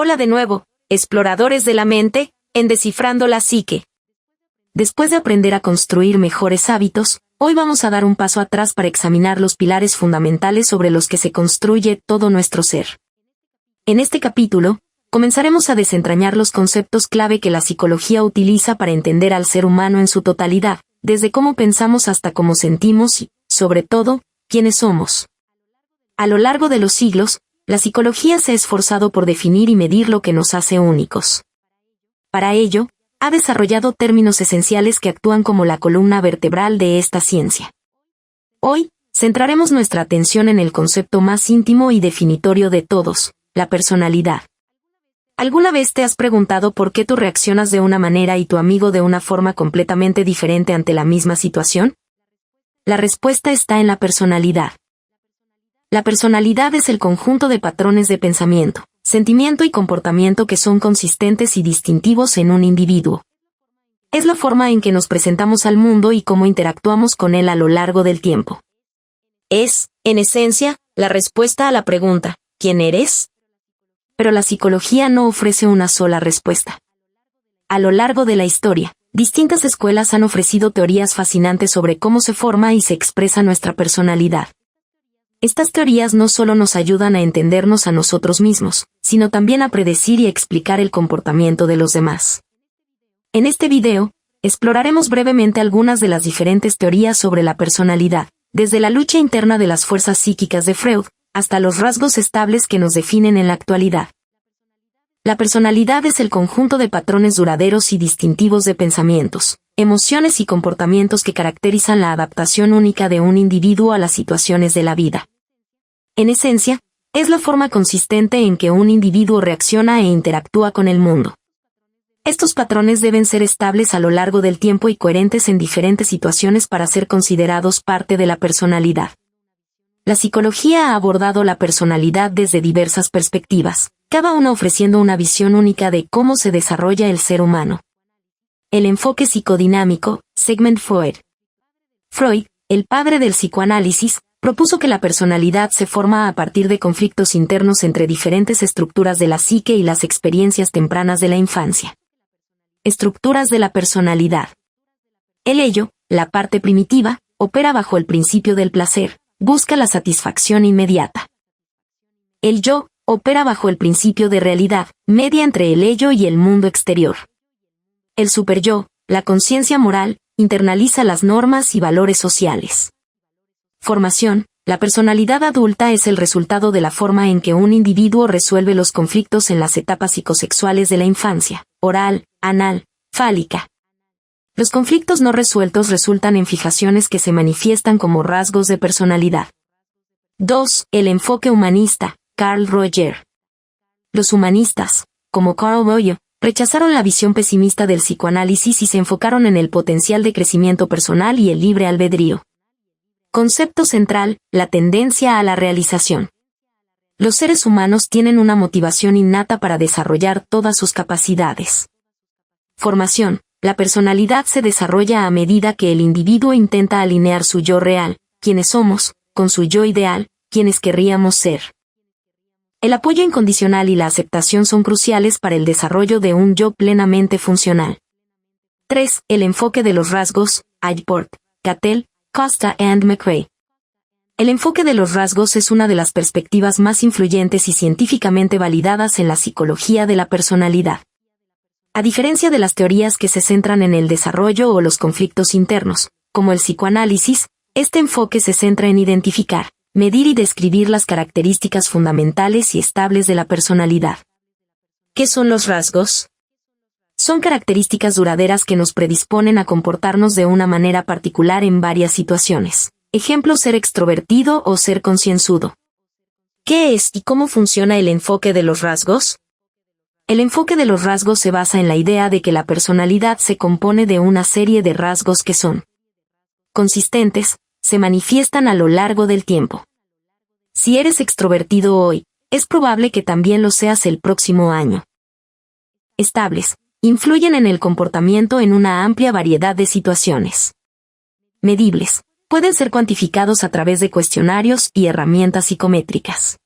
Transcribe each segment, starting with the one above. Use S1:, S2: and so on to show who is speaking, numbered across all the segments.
S1: Hola de nuevo, exploradores de la mente, en Descifrando la Psique. Después de aprender a construir mejores hábitos, hoy vamos a dar un paso atrás para examinar los pilares fundamentales sobre los que se construye todo nuestro ser. En este capítulo, comenzaremos a desentrañar los conceptos clave que la psicología utiliza para entender al ser humano en su totalidad, desde cómo pensamos hasta cómo sentimos y, sobre todo, quiénes somos. A lo largo de los siglos, la psicología se ha esforzado por definir y medir lo que nos hace únicos. Para ello, ha desarrollado términos esenciales que actúan como la columna vertebral de esta ciencia. Hoy, centraremos nuestra atención en el concepto más íntimo y definitorio de todos, la personalidad. ¿Alguna vez te has preguntado por qué tú reaccionas de una manera y tu amigo de una forma completamente diferente ante la misma situación? La respuesta está en la personalidad. La personalidad es el conjunto de patrones de pensamiento, sentimiento y comportamiento que son consistentes y distintivos en un individuo. Es la forma en que nos presentamos al mundo y cómo interactuamos con él a lo largo del tiempo. Es, en esencia, la respuesta a la pregunta, ¿quién eres? Pero la psicología no ofrece una sola respuesta. A lo largo de la historia, distintas escuelas han ofrecido teorías fascinantes sobre cómo se forma y se expresa nuestra personalidad. Estas teorías no solo nos ayudan a entendernos a nosotros mismos, sino también a predecir y explicar el comportamiento de los demás. En este video, exploraremos brevemente algunas de las diferentes teorías sobre la personalidad, desde la lucha interna de las fuerzas psíquicas de Freud, hasta los rasgos estables que nos definen en la actualidad. La personalidad es el conjunto de patrones duraderos y distintivos de pensamientos, emociones y comportamientos que caracterizan la adaptación única de un individuo a las situaciones de la vida. En esencia, es la forma consistente en que un individuo reacciona e interactúa con el mundo. Estos patrones deben ser estables a lo largo del tiempo y coherentes en diferentes situaciones para ser considerados parte de la personalidad. La psicología ha abordado la personalidad desde diversas perspectivas, cada una ofreciendo una visión única de cómo se desarrolla el ser humano. El enfoque psicodinámico, Sigmund Freud. Freud, el padre del psicoanálisis, propuso que la personalidad se forma a partir de conflictos internos entre diferentes estructuras de la psique y las experiencias tempranas de la infancia. Estructuras de la personalidad. El ello, la parte primitiva, opera bajo el principio del placer, busca la satisfacción inmediata. El yo, opera bajo el principio de realidad, media entre el ello y el mundo exterior. El superyo, la conciencia moral, internaliza las normas y valores sociales. Formación. La personalidad adulta es el resultado de la forma en que un individuo resuelve los conflictos en las etapas psicosexuales de la infancia, oral, anal, fálica. Los conflictos no resueltos resultan en fijaciones que se manifiestan como rasgos de personalidad. 2. El enfoque humanista, Carl Roger. Los humanistas, como Carl Roger, rechazaron la visión pesimista del psicoanálisis y se enfocaron en el potencial de crecimiento personal y el libre albedrío. Concepto central, la tendencia a la realización. Los seres humanos tienen una motivación innata para desarrollar todas sus capacidades. Formación. La personalidad se desarrolla a medida que el individuo intenta alinear su yo real, quienes somos, con su yo ideal, quienes querríamos ser. El apoyo incondicional y la aceptación son cruciales para el desarrollo de un yo plenamente funcional. 3. El enfoque de los rasgos, Allport, Cattell, Costa and McRae. El enfoque de los rasgos es una de las perspectivas más influyentes y científicamente validadas en la psicología de la personalidad. A diferencia de las teorías que se centran en el desarrollo o los conflictos internos, como el psicoanálisis, este enfoque se centra en identificar, medir y describir las características fundamentales y estables de la personalidad. ¿Qué son los rasgos? Son características duraderas que nos predisponen a comportarnos de una manera particular en varias situaciones. Ejemplo: ser extrovertido o ser concienzudo. ¿Qué es y cómo funciona el enfoque de los rasgos? El enfoque de los rasgos se basa en la idea de que la personalidad se compone de una serie de rasgos que son consistentes, se manifiestan a lo largo del tiempo. Si eres extrovertido hoy, es probable que también lo seas el próximo año. Estables, influyen en el comportamiento en una amplia variedad de situaciones. Medibles, pueden ser cuantificados a través de cuestionarios y herramientas psicométricas.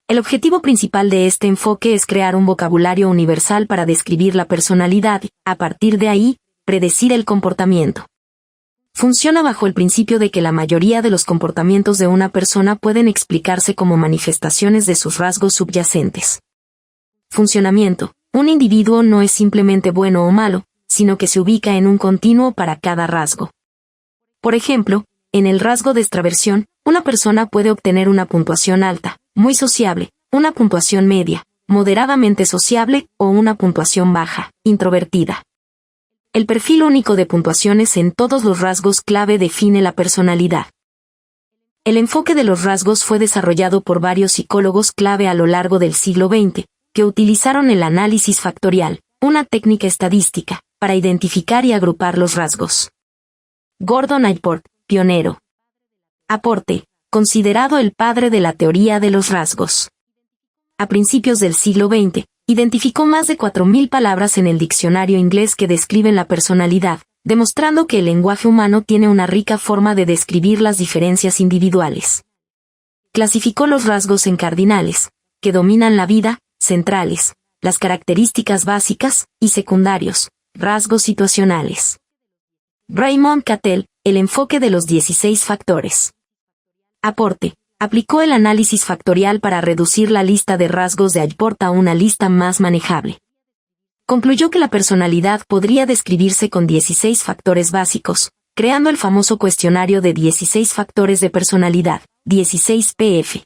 S1: El objetivo principal de este enfoque es crear un vocabulario universal para describir la personalidad y, a partir de ahí, predecir el comportamiento. Funciona bajo el principio de que la mayoría de los comportamientos de una persona pueden explicarse como manifestaciones de sus rasgos subyacentes. Funcionamiento. Un individuo no es simplemente bueno o malo, sino que se ubica en un continuo para cada rasgo. Por ejemplo, en el rasgo de extraversión, una persona puede obtener una puntuación alta, muy sociable, una puntuación media, moderadamente sociable o una puntuación baja, introvertida. El perfil único de puntuaciones en todos los rasgos clave define la personalidad. El enfoque de los rasgos fue desarrollado por varios psicólogos clave a lo largo del siglo XX, que utilizaron el análisis factorial, una técnica estadística, para identificar y agrupar los rasgos. Gordon Allport, pionero. Aporte, considerado el padre de la teoría de los rasgos. A principios del siglo XX, identificó más de 4.000 palabras en el diccionario inglés que describen la personalidad, demostrando que el lenguaje humano tiene una rica forma de describir las diferencias individuales. Clasificó los rasgos en cardinales, que dominan la vida, centrales, las características básicas, y secundarios, rasgos situacionales. Raymond Cattell, el enfoque de los 16 factores. Aporte. Aplicó el análisis factorial para reducir la lista de rasgos de Allport a una lista más manejable. Concluyó que la personalidad podría describirse con 16 factores básicos, creando el famoso cuestionario de 16 factores de personalidad, 16 PF.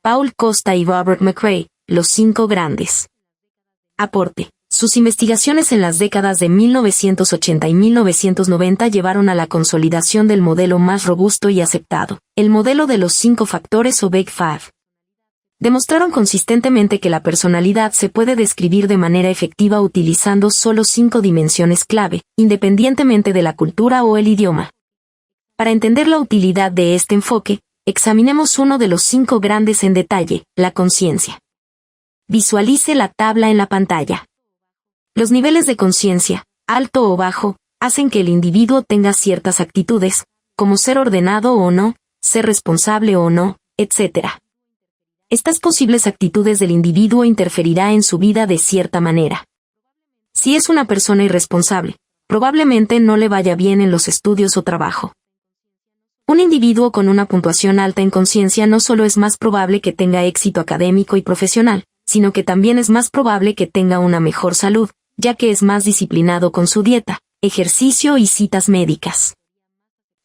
S1: Paul Costa y Robert McCrae, los 5 grandes. Aporte. Sus investigaciones en las décadas de 1980 y 1990 llevaron a la consolidación del modelo más robusto y aceptado, el modelo de los 5 factores o Big Five. Demostraron consistentemente que la personalidad se puede describir de manera efectiva utilizando solo 5 dimensiones clave, independientemente de la cultura o el idioma. Para entender la utilidad de este enfoque, examinemos uno de los 5 grandes en detalle, la conciencia. Visualice la tabla en la pantalla. Los niveles de conciencia, alto o bajo, hacen que el individuo tenga ciertas actitudes, como ser ordenado o no, ser responsable o no, etc. Estas posibles actitudes del individuo interferirán en su vida de cierta manera. Si es una persona irresponsable, probablemente no le vaya bien en los estudios o trabajo. Un individuo con una puntuación alta en conciencia no solo es más probable que tenga éxito académico y profesional, sino que también es más probable que tenga una mejor salud, ya que es más disciplinado con su dieta, ejercicio y citas médicas.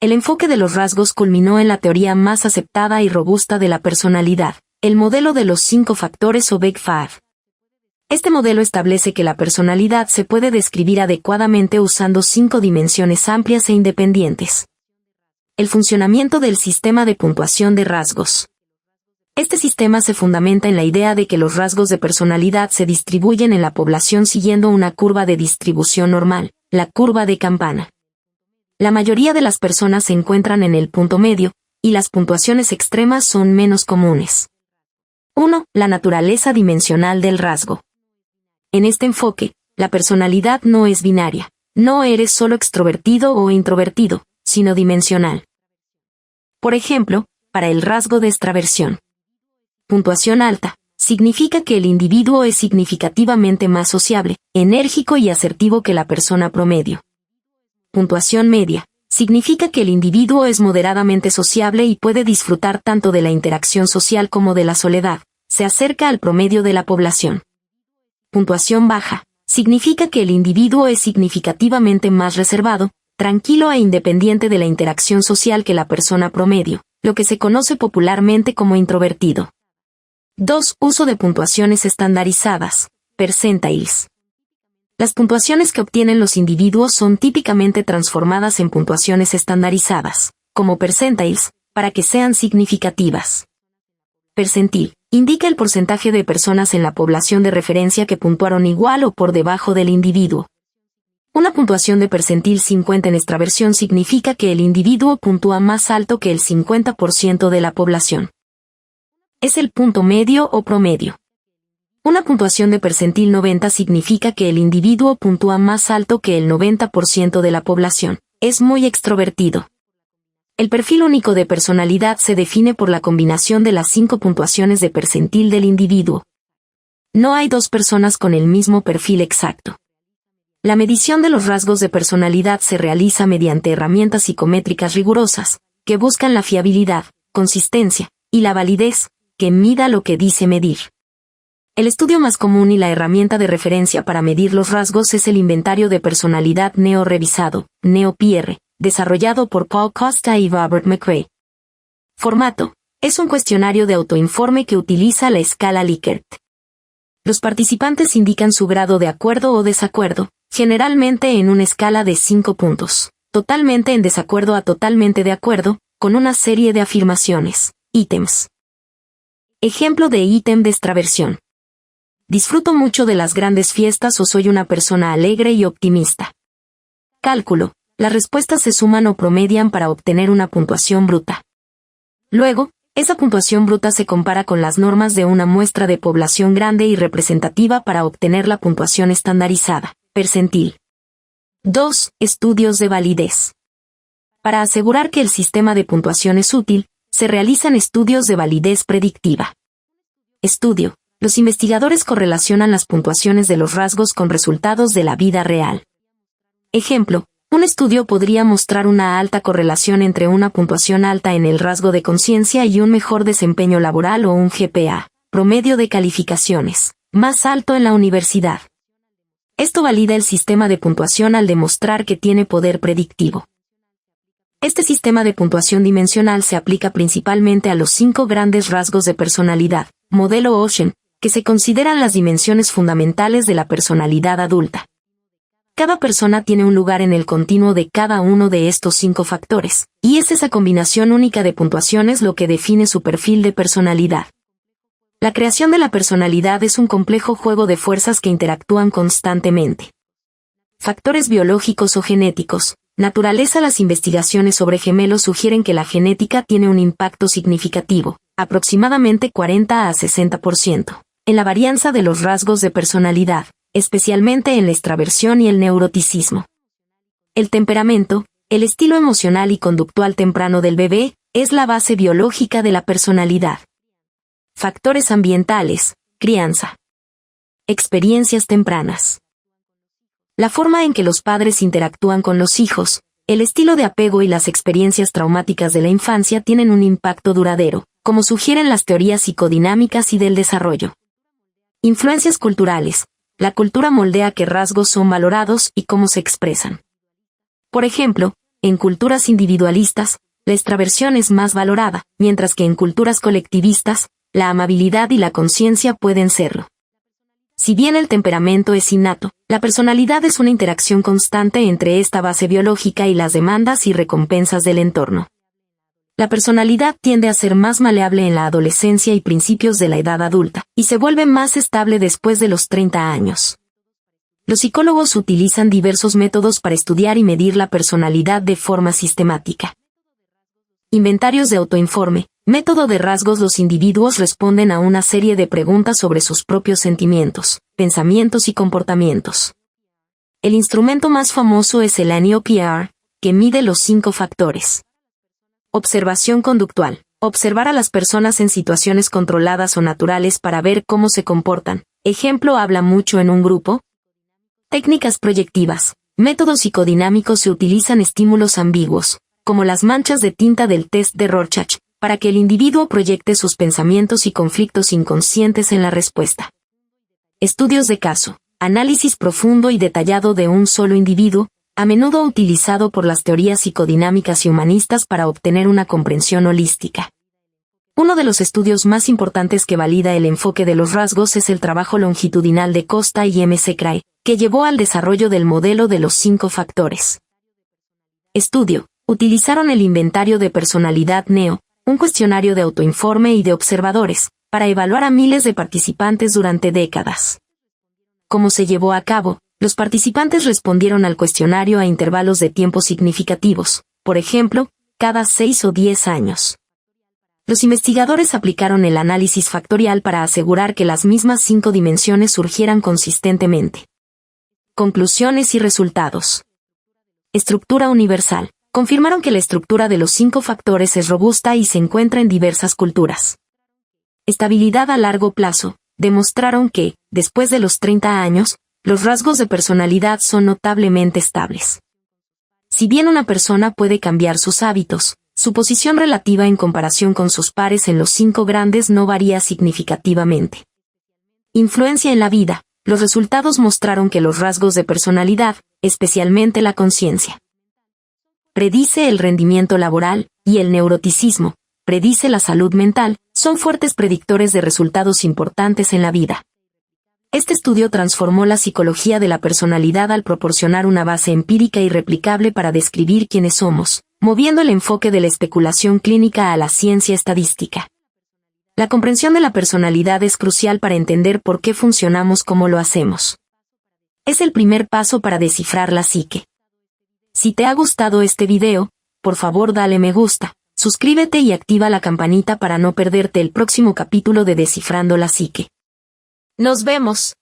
S1: El enfoque de los rasgos culminó en la teoría más aceptada y robusta de la personalidad, el modelo de los 5 factores o Big Five. Este modelo establece que la personalidad se puede describir adecuadamente usando 5 dimensiones amplias e independientes. El funcionamiento del sistema de puntuación de rasgos. Este sistema se fundamenta en la idea de que los rasgos de personalidad se distribuyen en la población siguiendo una curva de distribución normal, la curva de campana. La mayoría de las personas se encuentran en el punto medio, y las puntuaciones extremas son menos comunes. 1. La naturaleza dimensional del rasgo. En este enfoque, la personalidad no es binaria, no eres solo extrovertido o introvertido, sino dimensional. Por ejemplo, para el rasgo de extraversión. Puntuación alta, significa que el individuo es significativamente más sociable, enérgico y asertivo que la persona promedio. Puntuación media, significa que el individuo es moderadamente sociable y puede disfrutar tanto de la interacción social como de la soledad, se acerca al promedio de la población. Puntuación baja, significa que el individuo es significativamente más reservado, tranquilo e independiente de la interacción social que la persona promedio, lo que se conoce popularmente como introvertido. 2. Uso de puntuaciones estandarizadas, percentiles. Las puntuaciones que obtienen los individuos son típicamente transformadas en puntuaciones estandarizadas, como percentiles, para que sean significativas. Percentil indica el porcentaje de personas en la población de referencia que puntuaron igual o por debajo del individuo. Una puntuación de percentil 50 en extraversión significa que el individuo puntúa más alto que el 50% de la población. Es el punto medio o promedio. Una puntuación de percentil 90 significa que el individuo puntúa más alto que el 90% de la población, es muy extrovertido. El perfil único de personalidad se define por la combinación de las 5 puntuaciones de percentil del individuo. No hay dos personas con el mismo perfil exacto. La medición de los rasgos de personalidad se realiza mediante herramientas psicométricas rigurosas, que buscan la fiabilidad, consistencia, y la validez, que mida lo que dice medir. El estudio más común y la herramienta de referencia para medir los rasgos es el inventario de personalidad NEO revisado, NEO-PR, desarrollado por Paul Costa y Robert McRae. Formato: es un cuestionario de autoinforme que utiliza la escala Likert. Los participantes indican su grado de acuerdo o desacuerdo, generalmente en una escala de 5 puntos, totalmente en desacuerdo a totalmente de acuerdo, con una serie de afirmaciones, ítems. Ejemplo de ítem de extraversión. Disfruto mucho de las grandes fiestas o soy una persona alegre y optimista. Cálculo: las respuestas se suman o promedian para obtener una puntuación bruta. Luego, esa puntuación bruta se compara con las normas de una muestra de población grande y representativa para obtener la puntuación estandarizada, percentil. 2. Estudios de validez. Para asegurar que el sistema de puntuación es útil, se realizan estudios de validez predictiva. Estudio: los investigadores correlacionan las puntuaciones de los rasgos con resultados de la vida real. Ejemplo: un estudio podría mostrar una alta correlación entre una puntuación alta en el rasgo de conciencia y un mejor desempeño laboral o un GPA, promedio de calificaciones, más alto en la universidad. Esto valida el sistema de puntuación al demostrar que tiene poder predictivo. Este sistema de puntuación dimensional se aplica principalmente a los 5 grandes rasgos de personalidad, modelo Ocean, que se consideran las dimensiones fundamentales de la personalidad adulta. Cada persona tiene un lugar en el continuo de cada uno de estos 5 factores, y es esa combinación única de puntuaciones lo que define su perfil de personalidad. La creación de la personalidad es un complejo juego de fuerzas que interactúan constantemente. Factores biológicos o genéticos. Naturaleza: las investigaciones sobre gemelos sugieren que la genética tiene un impacto significativo, aproximadamente 40 a 60%, en la varianza de los rasgos de personalidad, especialmente en la extraversión y el neuroticismo. El temperamento, el estilo emocional y conductual temprano del bebé, es la base biológica de la personalidad. Factores ambientales: crianza. Experiencias tempranas. La forma en que los padres interactúan con los hijos, el estilo de apego y las experiencias traumáticas de la infancia tienen un impacto duradero, como sugieren las teorías psicodinámicas y del desarrollo. Influencias culturales. La cultura moldea qué rasgos son valorados y cómo se expresan. Por ejemplo, en culturas individualistas, la extraversión es más valorada, mientras que en culturas colectivistas, la amabilidad y la conciencia pueden serlo. Si bien el temperamento es innato, la personalidad es una interacción constante entre esta base biológica y las demandas y recompensas del entorno. La personalidad tiende a ser más maleable en la adolescencia y principios de la edad adulta, y se vuelve más estable después de los 30 años. Los psicólogos utilizan diversos métodos para estudiar y medir la personalidad de forma sistemática. Inventarios de autoinforme. Método de rasgos: los individuos responden a una serie de preguntas sobre sus propios sentimientos, pensamientos y comportamientos. El instrumento más famoso es el NEO-PR, que mide los 5 factores. Observación conductual: observar a las personas en situaciones controladas o naturales para ver cómo se comportan. Ejemplo: habla mucho en un grupo. Técnicas proyectivas. Métodos psicodinámicos: se utilizan estímulos ambiguos, como las manchas de tinta del test de Rorschach, para que el individuo proyecte sus pensamientos y conflictos inconscientes en la respuesta. Estudios de caso. Análisis profundo y detallado de un solo individuo, a menudo utilizado por las teorías psicodinámicas y humanistas para obtener una comprensión holística. Uno de los estudios más importantes que valida el enfoque de los rasgos es el trabajo longitudinal de Costa y McRae, que llevó al desarrollo del modelo de los 5 factores. Estudio. Utilizaron el inventario de personalidad NEO, un cuestionario de autoinforme y de observadores, para evaluar a miles de participantes durante décadas. ¿Cómo se llevó a cabo? Los participantes respondieron al cuestionario a intervalos de tiempo significativos, por ejemplo, cada 6 o 10 años. Los investigadores aplicaron el análisis factorial para asegurar que las mismas 5 dimensiones surgieran consistentemente. Conclusiones y resultados. Estructura universal. confirmaron que la estructura de los 5 factores es robusta y se encuentra en diversas culturas. Estabilidad a largo plazo. Demostraron que, después de los 30 años, los rasgos de personalidad son notablemente estables. Si bien una persona puede cambiar sus hábitos, su posición relativa en comparación con sus pares en los 5 grandes no varía significativamente. Influencia en la vida. Los resultados mostraron que los rasgos de personalidad, especialmente la conciencia, predice el rendimiento laboral, y el neuroticismo, predice la salud mental, son fuertes predictores de resultados importantes en la vida. Este estudio transformó la psicología de la personalidad al proporcionar una base empírica y replicable para describir quiénes somos, moviendo el enfoque de la especulación clínica a la ciencia estadística. La comprensión de la personalidad es crucial para entender por qué funcionamos como lo hacemos. Es el primer paso para descifrar la psique. Si te ha gustado este video, por favor dale me gusta, suscríbete y activa la campanita para no perderte el próximo capítulo de Descifrando la Psique. ¡Nos vemos!